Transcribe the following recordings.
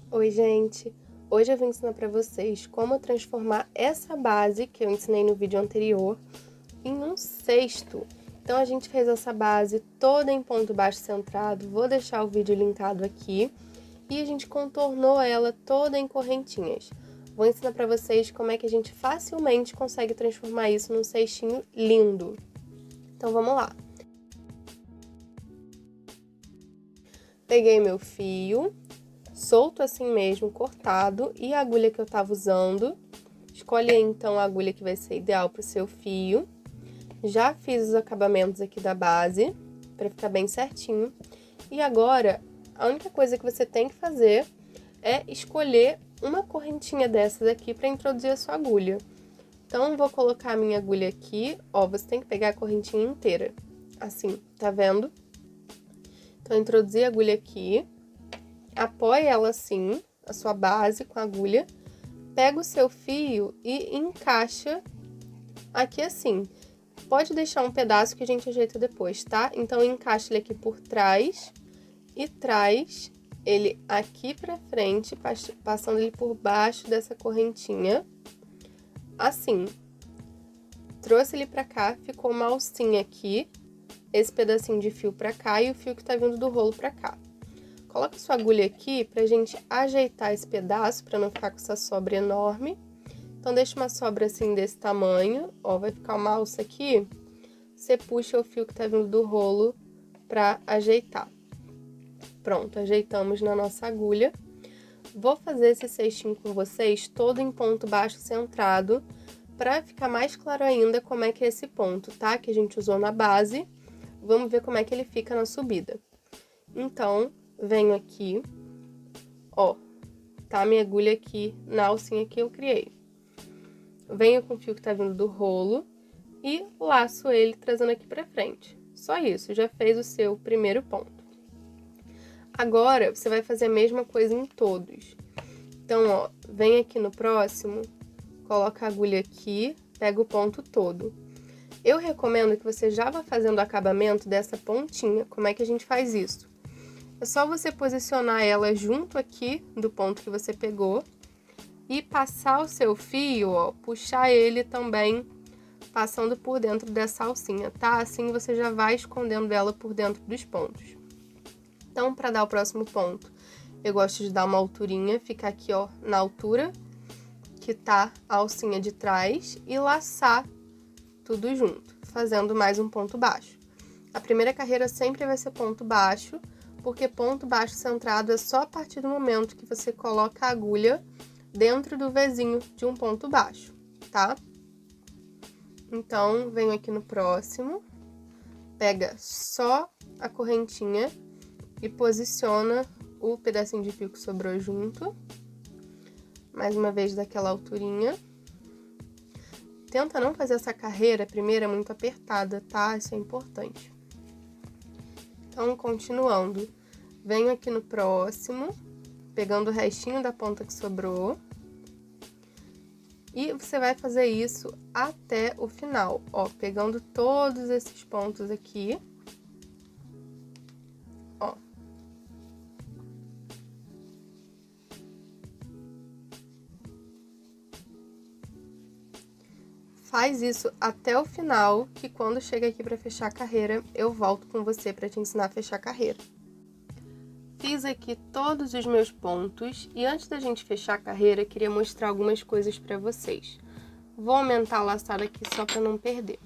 Oi, gente! Hoje eu vou ensinar para vocês como transformar essa base que eu ensinei no vídeo anterior em um cesto. Então, a gente fez essa base toda em ponto baixo centrado, vou deixar o vídeo linkado aqui, e a gente contornou ela toda em correntinhas. Vou ensinar para vocês como é que a gente facilmente consegue transformar isso num cestinho lindo. Então, vamos lá! Peguei meu fio, solto assim mesmo, cortado, e a agulha que eu tava usando. Escolhe então a agulha que vai ser ideal pro seu fio. Já fiz os acabamentos aqui da base, pra ficar bem certinho. E agora, a única coisa que você tem que fazer é escolher uma correntinha dessas aqui pra introduzir a sua agulha. Então, vou colocar a minha agulha aqui, ó, você tem que pegar a correntinha inteira, assim, tá vendo? Então, introduzir a agulha aqui. Apoie ela assim, a sua base com a agulha, pega o seu fio e encaixa aqui assim. Pode deixar um pedaço que a gente ajeita depois, tá? Então, encaixa ele aqui por trás e traz ele aqui pra frente, passando ele por baixo dessa correntinha, assim. Trouxe ele pra cá, ficou uma alcinha aqui, esse pedacinho de fio pra cá e o fio que tá vindo do rolo pra cá. Coloca sua agulha aqui pra gente ajeitar esse pedaço, pra não ficar com essa sobra enorme. Então, deixa uma sobra assim desse tamanho, ó, vai ficar uma alça aqui. Você puxa o fio que tá vindo do rolo pra ajeitar. Pronto, ajeitamos na nossa agulha. Vou fazer esse cestinho com vocês todo em ponto baixo centrado, pra ficar mais claro ainda como é que é esse ponto, tá? Que a gente usou na base. Vamos ver como é que ele fica na subida. Então, venho aqui, ó, tá a minha agulha aqui na alcinha que eu criei. Venho com o fio que tá vindo do rolo e laço ele trazendo aqui pra frente. Só isso, já fez o seu primeiro ponto. Agora, você vai fazer a mesma coisa em todos. Então, ó, vem aqui no próximo, coloca a agulha aqui, pega o ponto todo. Eu recomendo que você já vá fazendo o acabamento dessa pontinha. Como é que a gente faz isso? É só você posicionar ela junto aqui do ponto que você pegou e passar o seu fio, ó, puxar ele também passando por dentro dessa alcinha, tá? Assim você já vai escondendo ela por dentro dos pontos. Então, para dar o próximo ponto, eu gosto de dar uma alturinha, ficar aqui, ó, na altura que tá a alcinha de trás e laçar tudo junto, fazendo mais um ponto baixo. A primeira carreira sempre vai ser ponto baixo, porque ponto baixo centrado é só a partir do momento que você coloca a agulha dentro do Vzinho de um ponto baixo, tá? Então, venho aqui no próximo, pega só a correntinha e posiciona o pedacinho de fio que sobrou junto. Mais uma vez daquela alturinha. Tenta não fazer essa carreira primeira muito apertada, tá? Isso é importante. Então, continuando, venho aqui no próximo, pegando o restinho da ponta que sobrou. E você vai fazer isso até o final, ó, pegando todos esses pontos aqui. Ó. Faz isso até o final, que quando chega aqui para fechar a carreira, eu volto com você para te ensinar a fechar a carreira. Fiz aqui todos os meus pontos e antes da gente fechar a carreira, queria mostrar algumas coisas para vocês. Vou aumentar a laçada aqui só para não perder.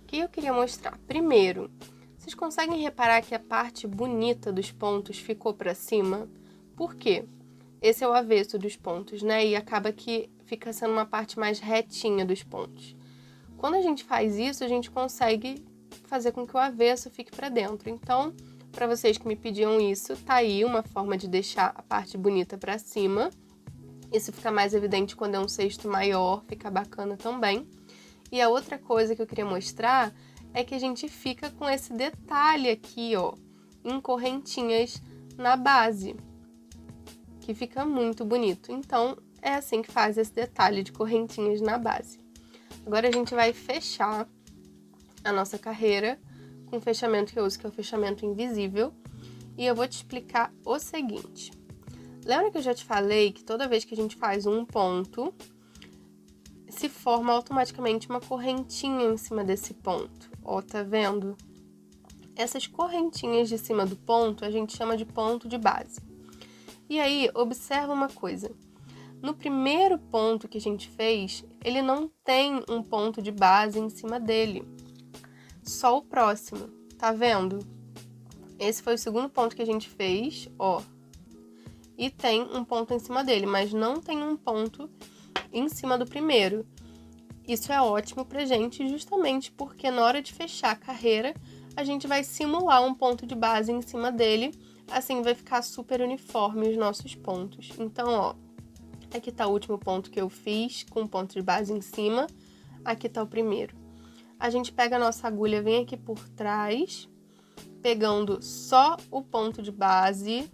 O que eu queria mostrar? Primeiro, vocês conseguem reparar que a parte bonita dos pontos ficou para cima? Por quê? Esse é o avesso dos pontos, né? E acaba que fica sendo uma parte mais retinha dos pontos. Quando a gente faz isso, a gente consegue fazer com que o avesso fique para dentro. Então, para vocês que me pediam isso, tá aí uma forma de deixar a parte bonita para cima. Isso fica mais evidente quando é um cesto maior, fica bacana também. E a outra coisa que eu queria mostrar é que a gente fica com esse detalhe aqui, ó, em correntinhas na base, que fica muito bonito. Então, é assim que faz esse detalhe de correntinhas na base. Agora a gente vai fechar a nossa carreira com o fechamento que eu uso, que é o fechamento invisível. E eu vou te explicar o seguinte. Lembra que eu já te falei que toda vez que a gente faz um ponto, se forma automaticamente uma correntinha em cima desse ponto. Ó, tá vendo? Essas correntinhas de cima do ponto a gente chama de ponto de base. E aí, observa uma coisa. No primeiro ponto que a gente fez, ele não tem um ponto de base em cima dele. Só o próximo, tá vendo? Esse foi o segundo ponto que a gente fez, ó. E tem um ponto em cima dele, mas não tem um ponto em cima do primeiro. Isso é ótimo pra gente, justamente porque na hora de fechar a carreira, a gente vai simular um ponto de base em cima dele, assim vai ficar super uniforme os nossos pontos. Então, ó, aqui tá o último ponto que eu fiz com ponto de base em cima, aqui tá o primeiro. A gente pega a nossa agulha, vem aqui por trás, pegando só o ponto de base,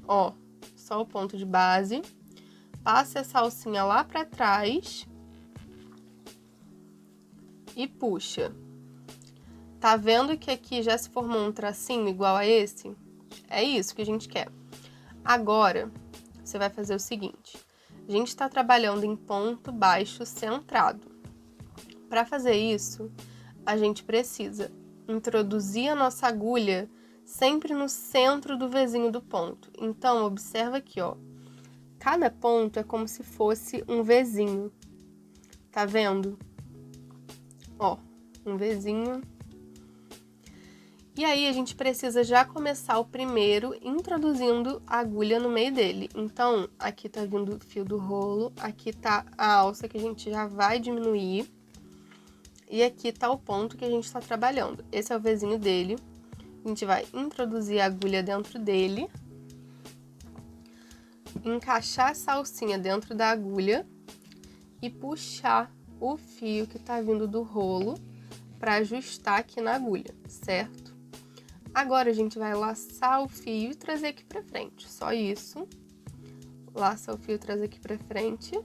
ó, só o ponto de base, passa essa alcinha lá pra trás e puxa. Tá vendo que aqui já se formou um tracinho igual a esse? É isso que a gente quer. Agora, você vai fazer o seguinte. A gente tá trabalhando em ponto baixo centrado. Para fazer isso, a gente precisa introduzir a nossa agulha sempre no centro do Vzinho do ponto. Então, observa aqui, ó. Cada ponto é como se fosse um Vzinho. Tá vendo? Ó, um Vzinho. E aí, a gente precisa já começar o primeiro introduzindo a agulha no meio dele. Então, aqui tá vindo o fio do rolo, aqui tá a alça que a gente já vai diminuir. E aqui tá o ponto que a gente tá trabalhando. Esse é o Vzinho dele. A gente vai introduzir a agulha dentro dele. Encaixar essa alcinha dentro da agulha. E puxar o fio que tá vindo do rolo para ajustar aqui na agulha, certo? Agora, a gente vai laçar o fio e trazer aqui pra frente. Só isso. Laça o fio e trazer aqui pra frente.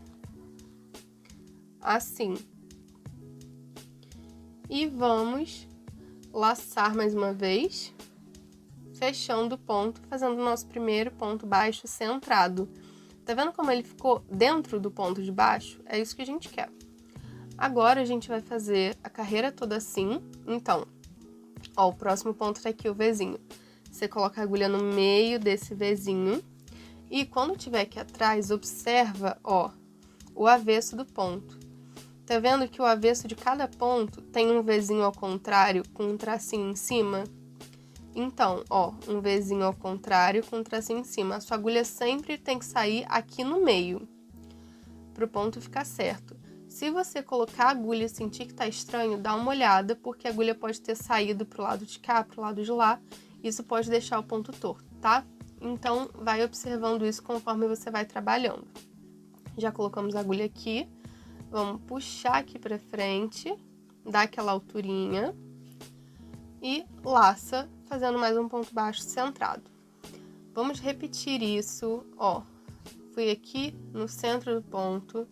Assim. E vamos laçar mais uma vez, fechando o ponto, fazendo o nosso primeiro ponto baixo centrado. Tá vendo como ele ficou dentro do ponto de baixo? É isso que a gente quer. Agora, a gente vai fazer a carreira toda assim. Então, ó, o próximo ponto tá aqui, o Vzinho. Você coloca a agulha no meio desse Vzinho. E quando tiver aqui atrás, observa, ó, o avesso do ponto. Tá vendo que o avesso de cada ponto tem um Vzinho ao contrário com um tracinho em cima? Então, ó, um Vzinho ao contrário com um tracinho em cima. A sua agulha sempre tem que sair aqui no meio, pro ponto ficar certo. Se você colocar a agulha e sentir que tá estranho, dá uma olhada, porque a agulha pode ter saído pro lado de cá, pro lado de lá. Isso pode deixar o ponto torto, tá? Então, vai observando isso conforme você vai trabalhando. Já colocamos a agulha aqui. Vamos puxar aqui pra frente, dar aquela alturinha e laça, fazendo mais um ponto baixo centrado. Vamos repetir isso, ó. Fui aqui no centro do ponto,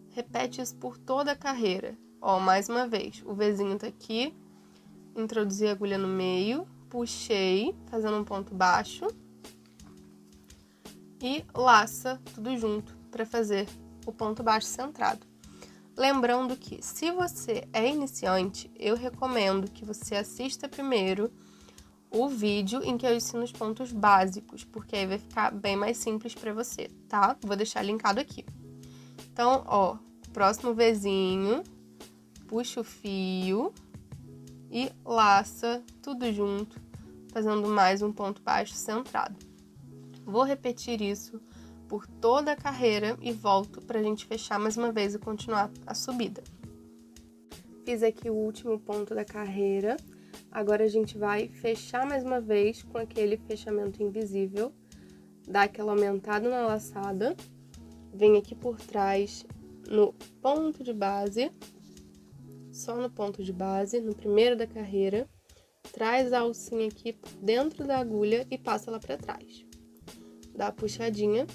repete isso por toda a carreira. Ó, mais uma vez, o Vzinho tá aqui, introduzi a agulha no meio, puxei, fazendo um ponto baixo e laça tudo junto para fazer o ponto baixo centrado. Lembrando que, se você é iniciante, eu recomendo que você assista primeiro o vídeo em que eu ensino os pontos básicos, porque aí vai ficar bem mais simples para você, tá? Vou deixar linkado aqui. Então, ó, próximo Vzinho, puxa o fio e laça tudo junto, fazendo mais um ponto baixo centrado. Vou repetir isso por toda a carreira e volto pra gente fechar mais uma vez e continuar a subida. Fiz aqui o último ponto da carreira. Agora a gente vai fechar mais uma vez com aquele fechamento invisível. Dá aquela aumentada na laçada. Vem aqui por trás no ponto de base. Só no ponto de base, no primeiro da carreira. Traz a alcinha aqui por dentro da agulha e passa lá pra trás. Dá a puxadinha.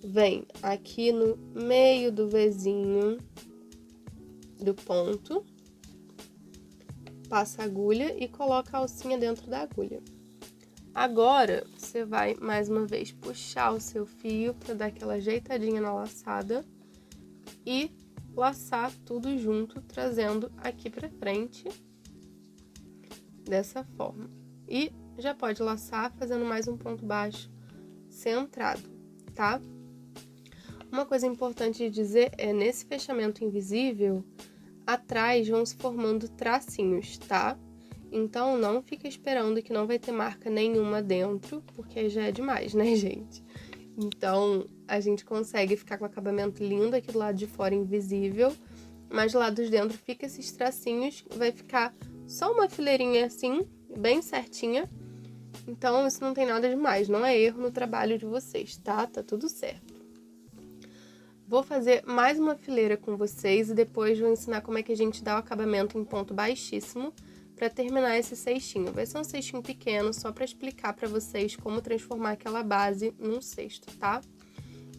Vem aqui no meio do Vzinho do ponto, passa a agulha e coloca a alcinha dentro da agulha. Agora, você vai, mais uma vez, puxar o seu fio para dar aquela ajeitadinha na laçada e laçar tudo junto, trazendo aqui pra frente, dessa forma. E já pode laçar fazendo mais um ponto baixo centrado, tá? Uma coisa importante de dizer é, nesse fechamento invisível, atrás vão se formando tracinhos, tá? Então, não fica esperando que não vai ter marca nenhuma dentro, porque já é demais, né, gente? Então, a gente consegue ficar com o acabamento lindo aqui do lado de fora invisível, mas do lado de dentro fica esses tracinhos, vai ficar só uma fileirinha assim, bem certinha. Então, isso não tem nada demais, não é erro no trabalho de vocês, tá? Tá tudo certo. Vou fazer mais uma fileira com vocês e depois vou ensinar como é que a gente dá o acabamento em ponto baixíssimo para terminar esse cestinho. Vai ser um cestinho pequeno, só para explicar para vocês como transformar aquela base num cesto, tá?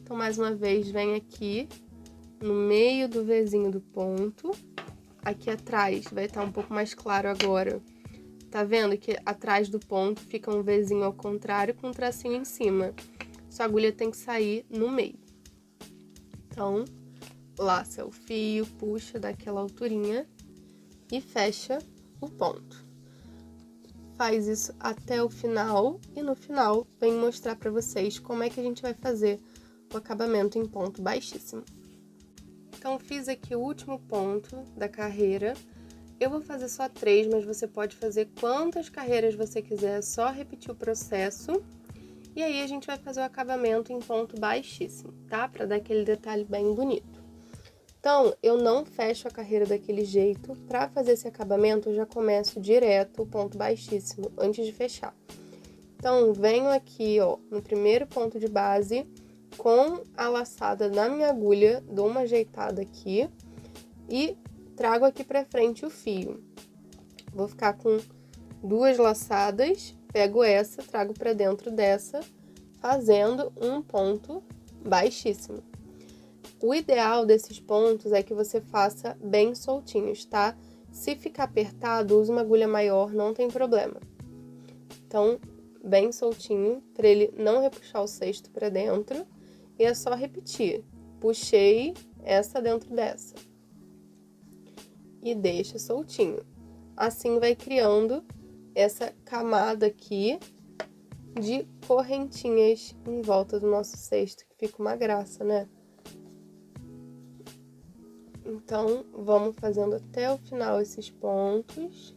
Então, mais uma vez, vem aqui no meio do Vzinho do ponto. Aqui atrás vai estar um pouco mais claro agora. Tá vendo que atrás do ponto fica um Vzinho ao contrário com um tracinho em cima. Sua agulha tem que sair no meio. Então, laça o fio, puxa daquela alturinha e fecha o ponto. Faz isso até o final e no final vem mostrar para vocês como é que a gente vai fazer o acabamento em ponto baixíssimo. Então, fiz aqui o último ponto da carreira. Eu vou fazer só 3, mas você pode fazer quantas carreiras você quiser, é só repetir o processo. E aí, a gente vai fazer o acabamento em ponto baixíssimo, tá? Pra dar aquele detalhe bem bonito. Então, eu não fecho a carreira daquele jeito. Pra fazer esse acabamento, eu já começo direto o ponto baixíssimo, antes de fechar. Então, venho aqui, ó, no primeiro ponto de base, com a laçada na minha agulha, dou uma ajeitada aqui e trago aqui pra frente o fio. Vou ficar com 2 laçadas, pego essa, trago pra dentro dessa, fazendo um ponto baixíssimo. O ideal desses pontos é que você faça bem soltinhos, tá? Se ficar apertado, use uma agulha maior, não tem problema. Então, bem soltinho, para ele não repuxar o cesto para dentro. E é só repetir. Puxei essa dentro dessa. E deixa soltinho. Assim vai criando essa camada aqui de correntinhas em volta do nosso cesto, que fica uma graça, né? Então, vamos fazendo até o final esses pontos.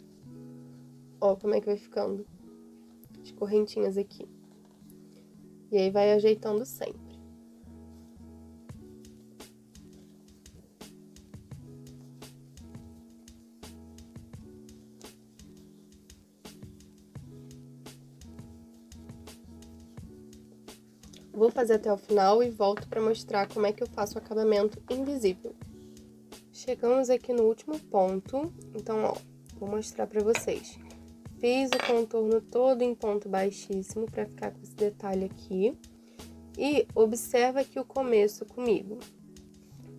Ó, como é que vai ficando as correntinhas aqui. E aí, vai ajeitando sempre. Vou fazer até o final e volto para mostrar como é que eu faço o acabamento invisível. Chegamos aqui no último ponto, então, ó, vou mostrar para vocês. Fiz o contorno todo em ponto baixíssimo para ficar com esse detalhe aqui. E observa aqui o começo comigo.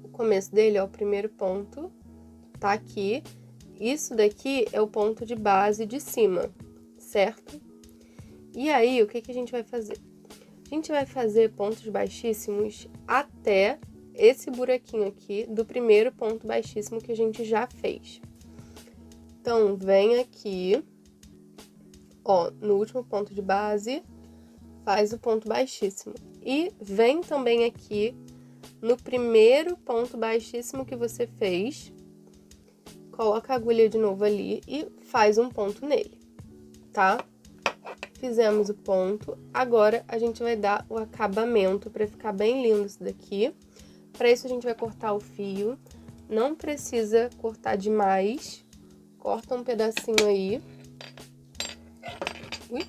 O começo dele é o primeiro ponto, tá aqui. Isso daqui é o ponto de base de cima, certo? E aí, o que que a gente vai fazer? A gente vai fazer pontos baixíssimos até esse buraquinho aqui do primeiro ponto baixíssimo que a gente já fez. Então, vem aqui, ó, no último ponto de base, faz o ponto baixíssimo. E vem também aqui no primeiro ponto baixíssimo que você fez, coloca a agulha de novo ali e faz um ponto nele, tá? Fizemos o ponto, agora a gente vai dar o acabamento para ficar bem lindo isso daqui. Para isso a gente vai cortar o fio, não precisa cortar demais, corta um pedacinho aí. Ui.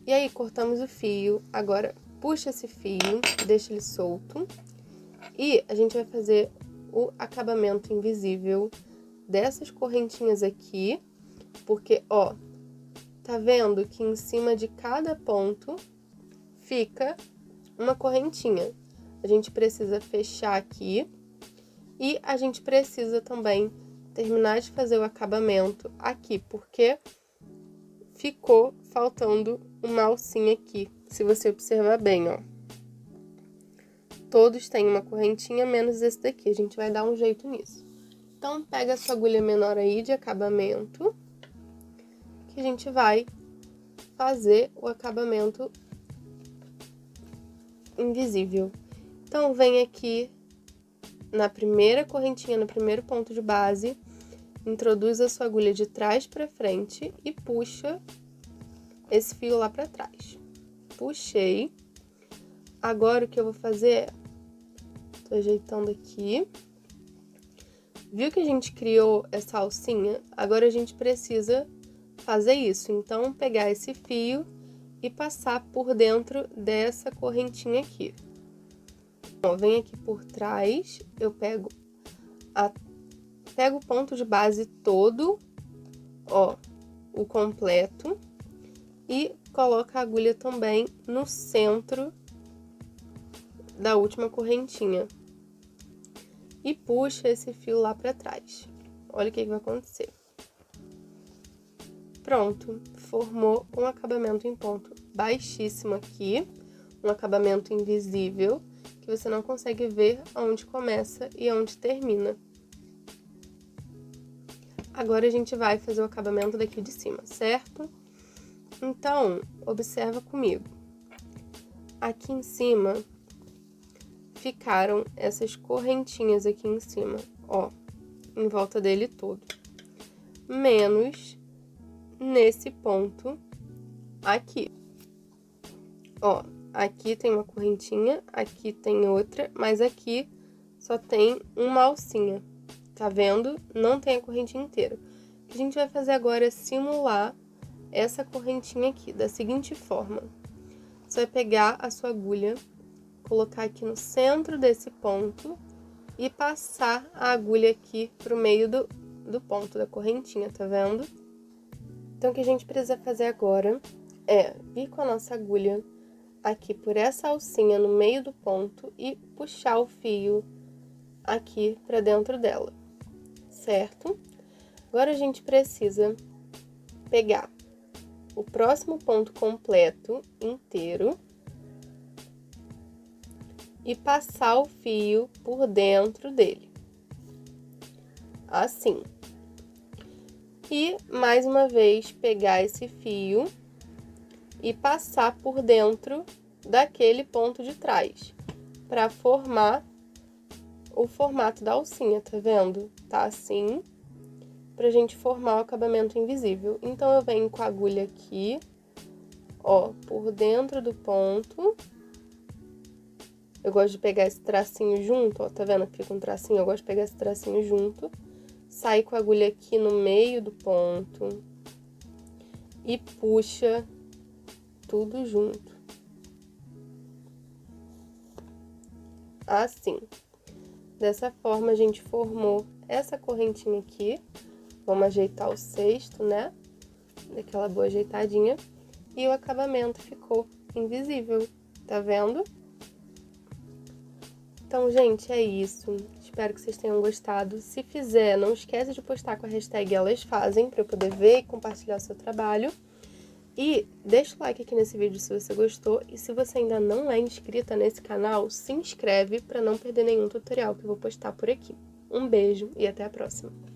E aí, cortamos o fio, agora puxa esse fio, deixa ele solto. E a gente vai fazer o acabamento invisível dessas correntinhas aqui, porque, ó, tá vendo que em cima de cada ponto fica uma correntinha. A gente precisa fechar aqui e a gente precisa também terminar de fazer o acabamento aqui, porque ficou faltando uma alcinha aqui, se você observar bem, ó. Todos têm uma correntinha, menos esse daqui. A gente vai dar um jeito nisso. Então, pega a sua agulha menor aí de acabamento, que a gente vai fazer o acabamento invisível. Então, vem aqui na primeira correntinha, no primeiro ponto de base, introduz a sua agulha de trás para frente e puxa esse fio lá para trás. Puxei. Agora, o que eu vou fazer é... Tô ajeitando aqui. Viu que a gente criou essa alcinha? Agora, a gente precisa fazer isso. Então, pegar esse fio e passar por dentro dessa correntinha aqui. Ó, vem aqui por trás, eu pego o ponto de base todo, ó, o completo, e coloco a agulha também no centro da última correntinha. E puxa esse fio lá pra trás. Olha o que vai acontecer. Pronto, formou um acabamento em ponto baixíssimo aqui, um acabamento invisível, que você não consegue ver onde começa e onde termina. Agora, a gente vai fazer o acabamento daqui de cima, certo? Então, observa comigo. Aqui em cima, ficaram essas correntinhas aqui em cima, ó, em volta dele todo. Menos nesse ponto aqui. Ó, aqui tem uma correntinha, aqui tem outra, mas aqui só tem uma alcinha. Tá vendo? Não tem a correntinha inteira. O que a gente vai fazer agora é simular essa correntinha aqui, da seguinte forma. Você vai pegar a sua agulha, colocar aqui no centro desse ponto e passar a agulha aqui pro meio do ponto da correntinha, tá vendo? Então, o que a gente precisa fazer agora é vir com a nossa agulha aqui por essa alcinha no meio do ponto e puxar o fio aqui pra dentro dela, certo? Agora, a gente precisa pegar o próximo ponto completo inteiro e passar o fio por dentro dele, assim. E, mais uma vez, pegar esse fio e passar por dentro daquele ponto de trás, para formar o formato da alcinha, tá vendo? Tá assim, pra gente formar o acabamento invisível. Então, eu venho com a agulha aqui, ó, por dentro do ponto. Eu gosto de pegar esse tracinho junto, ó, tá vendo que fica um tracinho? Eu gosto de pegar esse tracinho junto. Sai com a agulha aqui no meio do ponto e puxa tudo junto. Assim. Dessa forma, a gente formou essa correntinha aqui. Vamos ajeitar o cesto, né? Daquela boa ajeitadinha. E o acabamento ficou invisível, tá vendo? Então, gente, é isso. Espero que vocês tenham gostado. Se fizer, não esquece de postar com a hashtag ElasFazem, para eu poder ver e compartilhar o seu trabalho. E deixa o like aqui nesse vídeo se você gostou. E se você ainda não é inscrita nesse canal, se inscreve para não perder nenhum tutorial que eu vou postar por aqui. Um beijo e até a próxima!